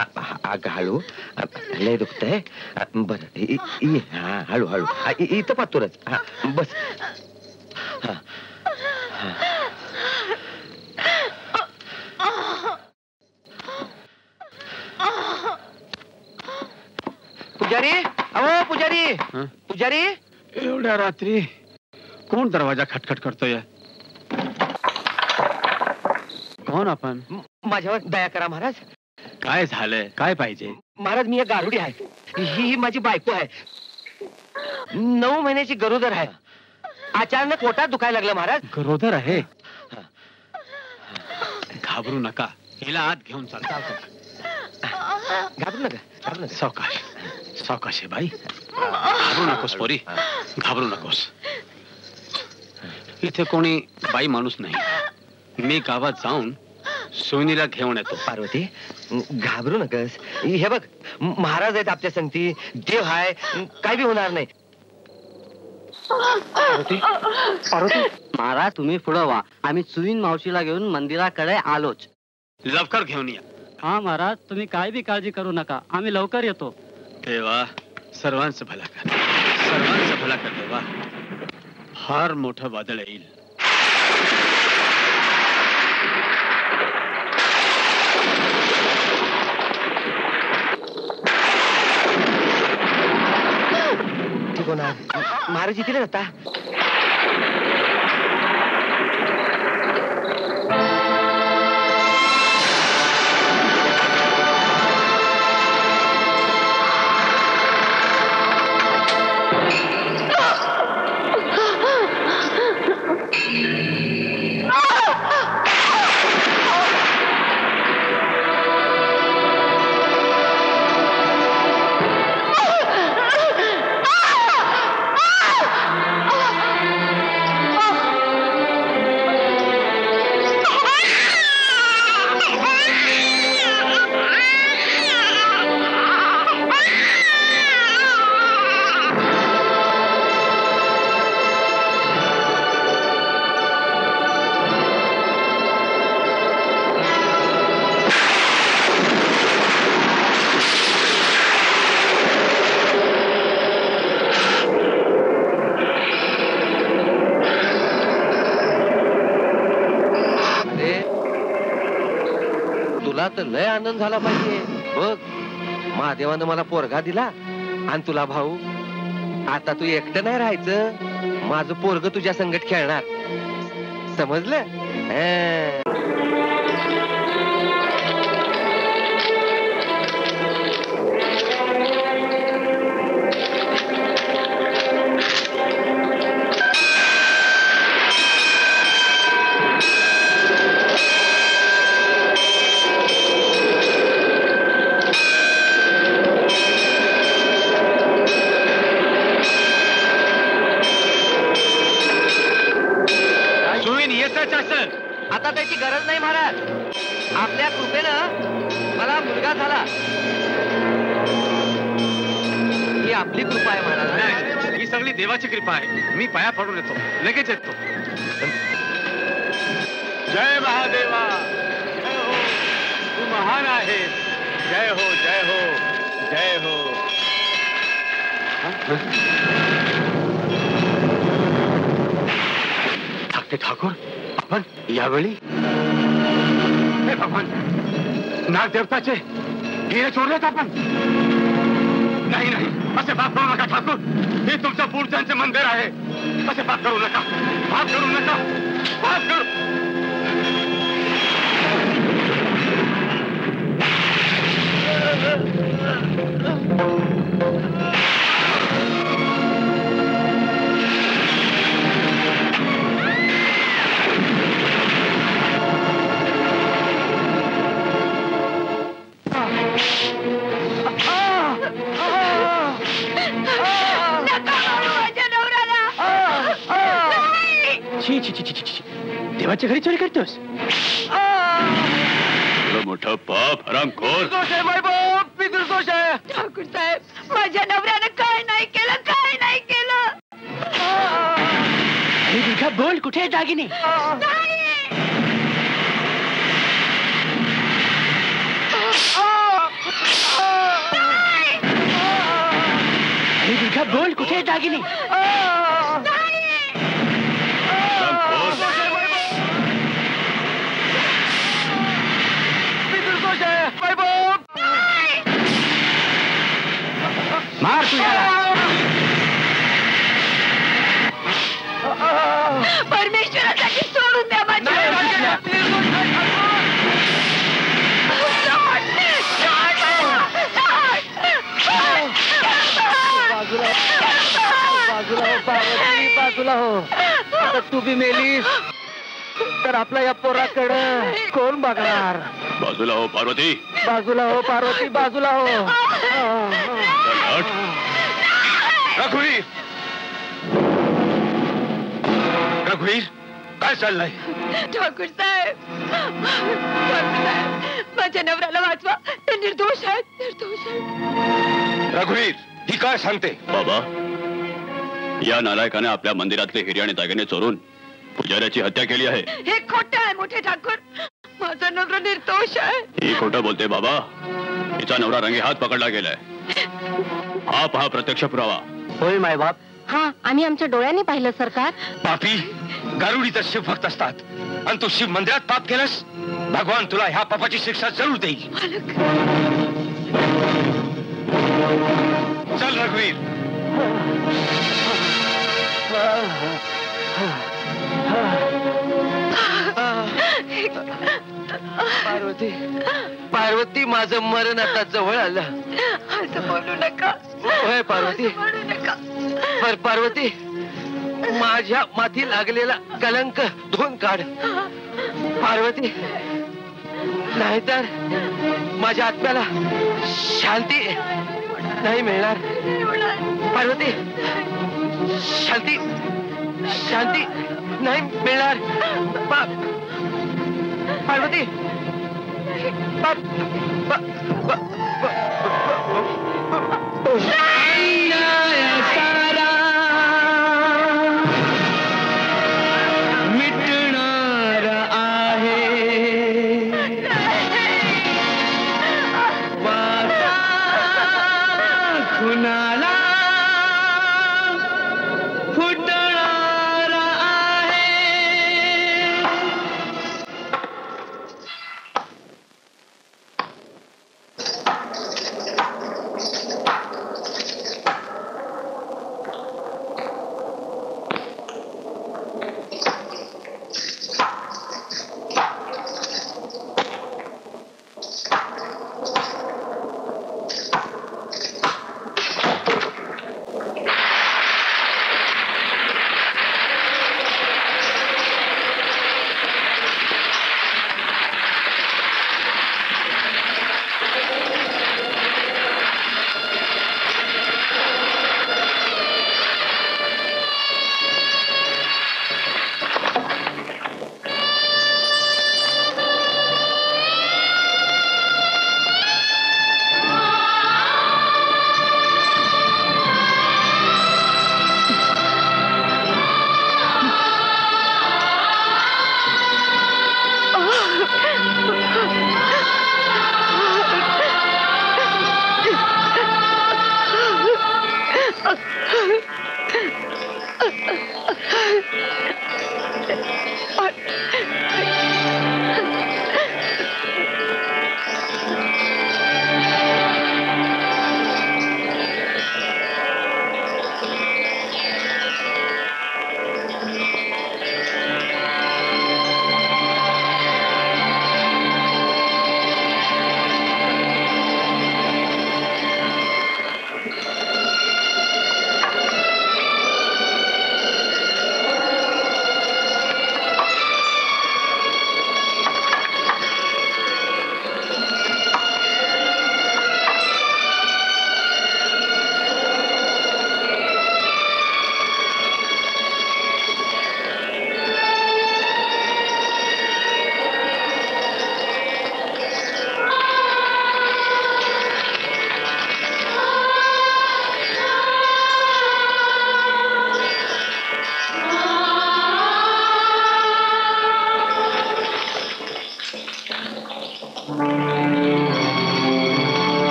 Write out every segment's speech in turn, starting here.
अग हळू, लय दुखतंय. बरं हळू हळू इथं पातूरच. बस. पुजारी, अहो पुजारी, पुजारी. एवढ्या रात्री कोण दरवाजा खटखट करतोय? कोण आपण? माझ्यावर दया करा महाराज. काय झालंय? काय पाहिजे? महाराज मी एक गारुडी आहे. ही माझी बायको आहे. 9 महिन्याची गरोदर आहे. अचानक पोटात दुखायला लागलं महाराज. गरोदर आहे? घाबरू नका, हिला आत घेऊन चालता. घाबरू नका. सावकाश सावकाश आहे बाई. घाबरू नकोस पोरी, घाबरू नकोस. इथे कोणी बाई माणूस नाही. मी गावात जाऊन सोनीला घेऊन येतो. पार्वती घाबरू नकस. हे बघ महाराज आहेत आपल्या संगती. देव हाय, काय बी होणार नाही. पार्वती महाराज तुम्ही पुढं व्हा. आम्ही सुईन मावशीला घेऊन मंदिराकडे आलोच. लवकर घेऊन या. हा महाराज तुम्ही काय बी काळजी करू नका, आम्ही लवकर येतो. देवा सर्वांचं भला कर, सर्वांचं भला कर देवा. फार मोठं वादळ येईल. महाराज इथे जाता. लय आनंद झाला पाहिजे बघ. महादेवानं मला पोरगा दिला आणि तुला भाऊ. आता तू एकटं नाही राहायचं. माझं पोरग तुझ्या संगत खेळणार, समजलं? आता त्याची गरज नाही महाराज. आपल्या कृपेनं मला मुलगा झाला. ही आपली कृपा आहे महाराज. ही सगळी देवाची कृपा आहे. मी पाया पडून येतो, लगेच येतो. जय महादेवा, जय हो, तू महान आहे. जय हो जय हो जय हो. ठाकरे ठाकूर आपण यावेळी हे भगवान नागदेवताचे हिरे चोरलेत आपण. नाही नाही असे पाप करू नका ठाकूर. हे तुमच्या पूर्वजांचे मंदिर आहे. असे पाप करू नका, पाप करू नका, पाप करू. देवाच्या घरी चोरी करतोस? मोठा पाप हरामखोर. पितृदोष आहे. ठाकूर साहेब माझ्या नवऱ्यानं काय नाही केलं, काय नाही केलं. बोल कुठे दागिने? अच्छा बोल, कुठे आहे दागिनी? मार तू याला. परमेश्वरासाठी सोडून द्या माझ्या. बाजूला हो. आता तू बी मेलीस तर आपल्या या पोराकडं कोण बघणार? बाजूला हो पार्वती. बाजूला हो पार्वती, बाजूला हो. रघुवीर, रघुवीर, काय चाललंय? ठाकूर साहेब, माझ्या नवऱ्याला वाचवा. ते निर्दोष आहेत, निर्दोष आहेत. रघुवीर, ही काय सांगते? बाबा, या नालायकाने आपल्या मंदिरातले हिरे आणि दागिने चोरून पुजाऱ्याची हत्या केली आहे. हे खोटं आहे मोठे ठाकूर. माझा नवरा निर्दोष आहे. ही खोटं बोलते बाबा. तिचा नवरा रंगे हात पकडला गेलाय. हा पहा प्रत्यक्ष पुरावा. होय मायबाप. हा, आम्ही आमच्या डोळ्यांनी पाहिलं सरकार. पापी, गारुडी तर शिव भक्त असतात आणि तू शिव मंदिरात पाप केलंस. भगवान तुला ह्या पापाची शिक्षा जरूर देईल. चल रघुवीर. पार्वती, पार्वती, माझं मरण आता जवळ आलं. असं बोलू नका. होय पार्वती. असं बोलू नका. पार्वती, माझ्या माथी लागलेला कलंक धुवून काढ. पार्वती, नाहीतर माझ्या आत्म्याला शांती नाही मिळणार. पार्वती, शांती शांती नाही मिळणार. पार्वती, मिटणार आहे वाचा कुणाला फुटणार आहे.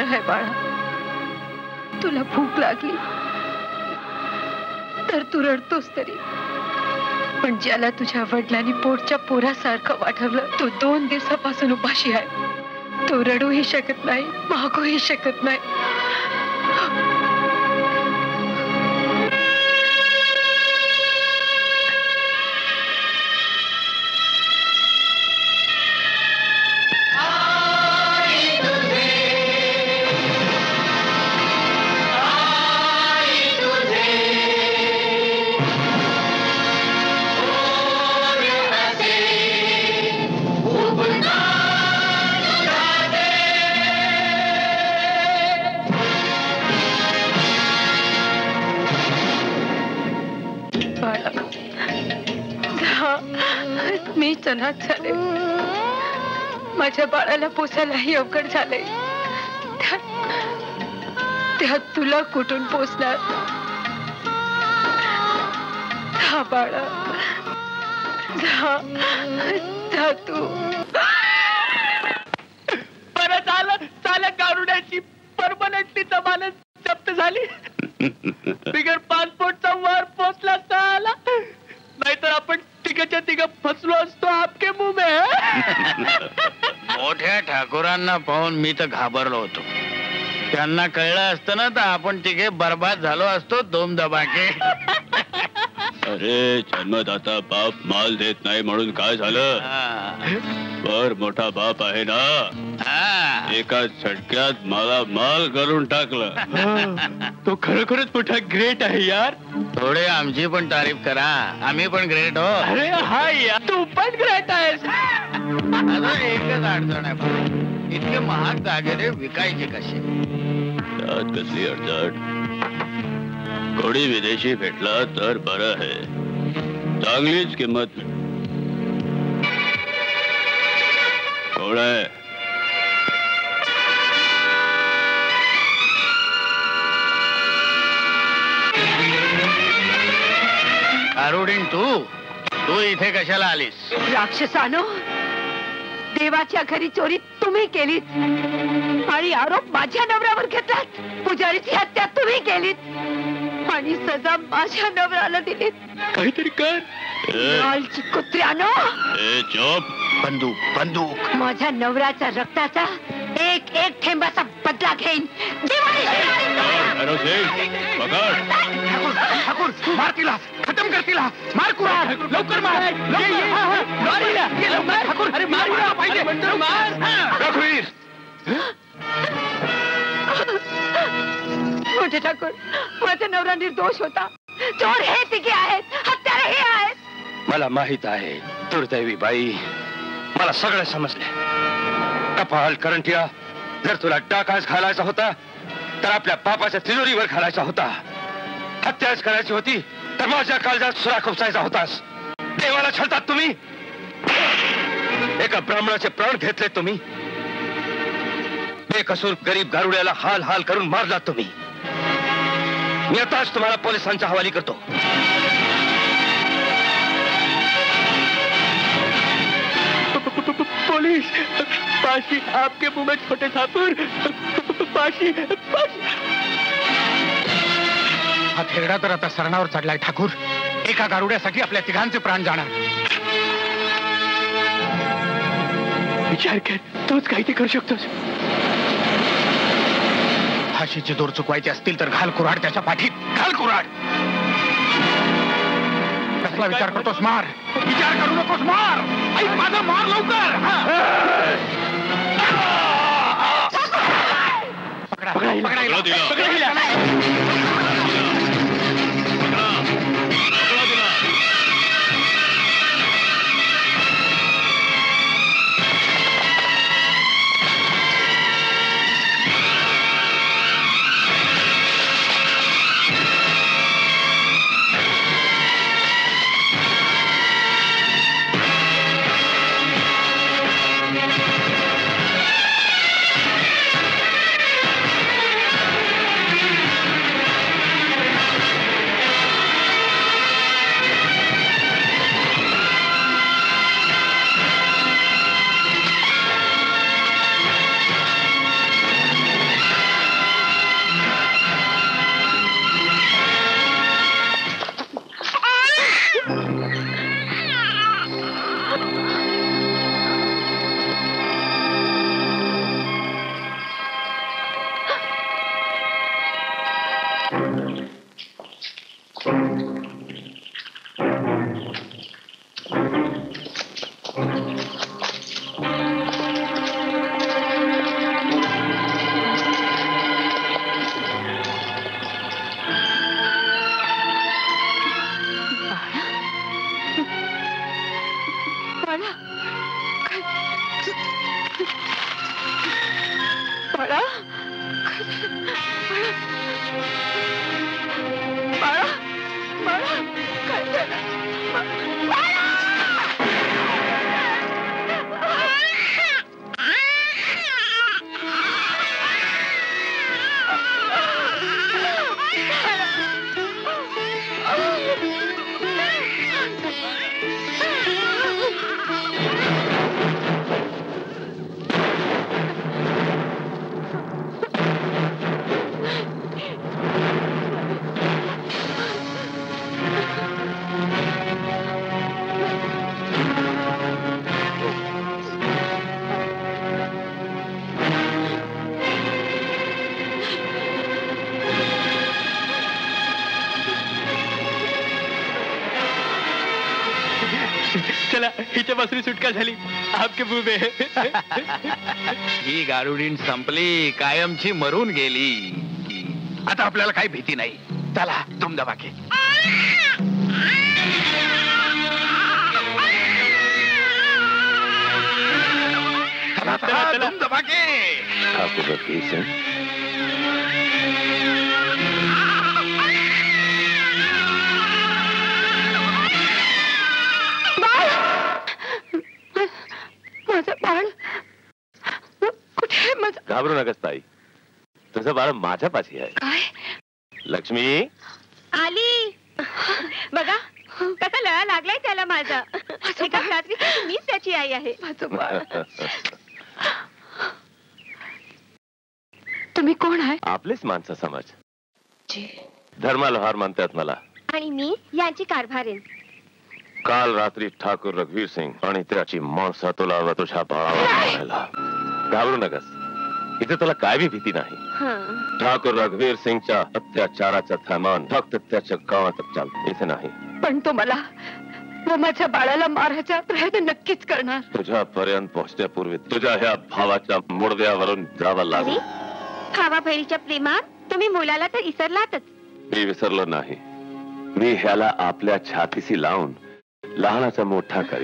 आहे बाळा. तुला भूक लागली तर तू रडतोस तरी, पण ज्याला तुझ्या वडिलांनी पोटच्या पोरासारखं वाढवलं तो 2 दिवसापासून उपाशी आहे. तो रडूही शकत नाही, मागूही शकत नाही. मी अनाथ झाले. माझ्या बाळाला पोसायलाही अवघड झाले. त्यात तुला कुठून पोसणार? हा बाळा, जा तू. बरं झालं गारुड्याची परमनंटली जमानत जप्त झाली. बिगर पासपोर्टचा वर पोचला आला, नाहीतर आपण तिघच्या तिघ फसलो असतो आपके मुंह में. मोठ्या ठाकूरांना पाहून मी तर घाबरलो होतो. त्यांना कळलं असतं ना तर आपण तिघे बर्बाद झालो असतो. दोम दबाके. अरे जन्मदाता बाप माल देत नाही म्हणून काय झालं? बर मोठा बाप आहे ना, एका झटक्यात मला माल करून टाकलं. तो खरोखरच मोठा ग्रेट आहे यार. थोडे आमची पण तारीफ करा, आम्ही पण ग्रेट हो. अरे हा यार, तू पण ग्रेट आहेस. आता एकच अडचण आहे, इतके महाग दागिने विकायचे कसे? त्यात कसली अडचण? कोणी विदेशी भेटला तर बरं आहे, चांगलीच किंमत. कोण आहे? आरुडीन तू इथे कशाला आलीस? राक्षसानो, देवाच्या घरी चोरी तुम्ही केलीत आणि आरोप माझ्या नवऱ्यावर घेतलात. पुजारीची हत्या तुम्ही केलीत आणि सजा माझ्या नवऱ्याला दिलीत. काहीतरी कर. लालची कुत्र्यानो, चोप. बंदूक. माझ्या नवऱ्याच्या रक्ताचा एक थेंबाचा बदला घेईन. ठाकूर, मार तिला, खतम कर तिला. मार कुराड, लवकर मार. ठाकूर, अरे मार पाहिजे. रघुवीर. मोठे ठाकूर, माझा नवरा निर्दोष होता. चोर हे तिघे आहेत, हत्यारे हे आहेत. मला माहित आहे दुर्दैवी बाई, मला सगळं समजले. कपाल करंटिया, जर तुला डाकाच घालायचा होता तर आपल्या बापाच्या तिजोरीवर घालायचा होता. हत्याच करायची होती तर माझ्या काळजात सुरा खुपसायचा होतास. देवाला छळतात तुम्ही. एका ब्राह्मणाचे प्राण घेतले तुम्ही. बेकसूर गरीब गारुड्याला हाल हाल करून मारलात तुम्ही. मी आताच तुम्हाला पोलिसांच्या हवाली करतो. पुलिस, फाशी आपके मुंह में छोटे ठाकुर. फाशी. हा थेरडा तर आता सरणावर चढलाय ठाकूर. एका गारुड्यासाठी आपल्या तिघांचे प्राण जाणार. विचार कर, तूच काही ते करू शकतोस. फाशीचे दोर चुकवायचे असतील तर घाल कुऱ्हाड त्याच्या पाठीत. घाल कुऱ्हाड. कसला विचार करतोस? मार. विचार करू नकोस, मार. ऐक माझा, मार लवकर. पकडा. हिच्यापासून सुटका झाली. आपके बुबे. ही गारुडीन संपली, कायमची मरून गेली. आता आपल्याला काही भीती नाही. चला धुमधमाके. चला चला धुमधमाके. ठाकूर रघुवीर सिंग, माझं बाळ कुठे आहे? माझं घाबरू नकस ताई, तुझं बाळ माझ्या पाशी आहे. काय? लक्ष्मी, आली बघा कसा लळा लागलाय त्याला माझा. एका रात्री मीच त्याची आई आहे. माझं बाळ. तुम्ही कोण आहे? आपलेच माणसं समाज. जी. धर्मा लोहार म्हणतात मला. आणि मी यांची कारभारीण. काल रात्री ठाकूर रघुवीर सिंग आणि त्याची माणसं तुला व तुझ्या भावाला मारायला. घाबरू नकस, इथे तुला काय बी भीती नाही. हं. ठाकूर रघुवीर सिंगच्या अत्याचाराचा थैमान फक्त त्याच्या गावातच चालतो, इथे नाही. पण तो मला व माझ्या बाळाला मारायचा प्रयत्न नक्कीच करणार. तुझ्यापर्यंत पोहोचण्यापूर्वी तुझ्या ह्या भावाच्या मुडद्यावरून जावं अरे लागेल. भावा बहिणीच्या प्रेमात तुम्ही मुलाला तर इसरलातच. मी विसरलो नाही. मी ह्याला आपल्या छातीशी लावून लहानाचा मोठा करीन.